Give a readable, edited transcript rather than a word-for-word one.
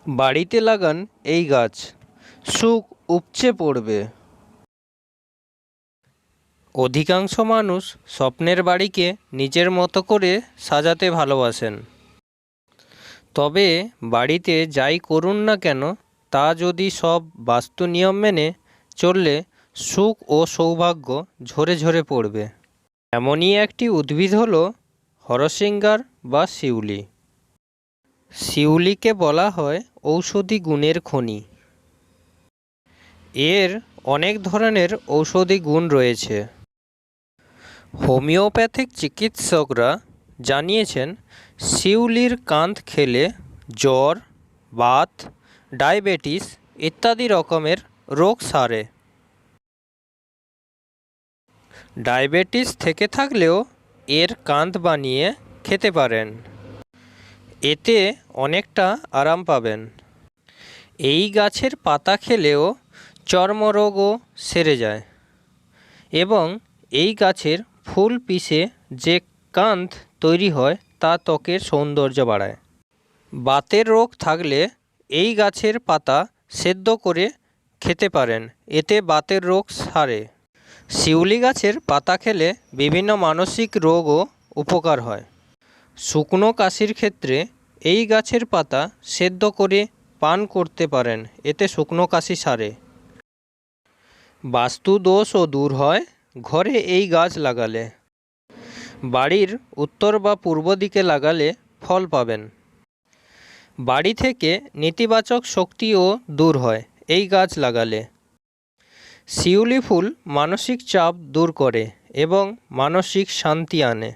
বাড়িতে লাগান এই গাছ, সুখ উপচে পড়বে। অধিকাংশ মানুষ স্বপ্নের বাড়িকে নিজের মতো করে সাজাতে ভালোবাসেন। তবে বাড়িতে যাই করুন না কেন, তা যদি সব বাস্তু নিয়ম মেনে চললে সুখ ও সৌভাগ্য ঝরে ঝরে পড়বে। এমনই একটি উদ্ভিদ হলো হরসিংগার বা শিউলি। শিউলিকে বলা হয় ঔষধি গুণের খনি। এর অনেক ধরনের ঔষধি গুণ রয়েছে। হোমিওপ্যাথিক চিকিৎসকরা জানিয়েছেন শিউলির কান্ড খেলে জ্বর, বাত, ডায়াবেটিস ইত্যাদি রকমের রোগ সারে। ডায়াবেটিস থেকে থাকলেও এর কান্ড বানিয়ে খেতে পারেন, এতে অনেকটা আরাম পাবেন। এই গাছের পাতা খেলেও চর্মরোগও সেরে যায় এবং এই গাছের ফুল পিষে যে কান্ড তৈরি হয় তা ত্বকের সৌন্দর্য বাড়ায়। বাতের রোগ থাকলে এই গাছের পাতা সেদ্ধ করে খেতে পারেন, এতে বাতের রোগ সারে। শিউলি গাছের পাতা খেলে বিভিন্ন মানসিক রোগও উপকার হয়। শুকনো কাশির ক্ষেত্রে এই গাছের পাতা সেদ্ধ করে পান করতে পারেন, এতে শুকনো কাশি সারে। বাস্তু দোষও দূর হয় ঘরে এই গাছ লাগালে। বাড়ির উত্তর বা পূর্ব দিকে লাগালে ফল পাবেন। বাড়ি থেকে নেতিবাচক শক্তিও দূর হয় এই গাছ লাগালে। শিউলি ফুল মানসিক চাপ দূর করে এবং মানসিক শান্তি আনে।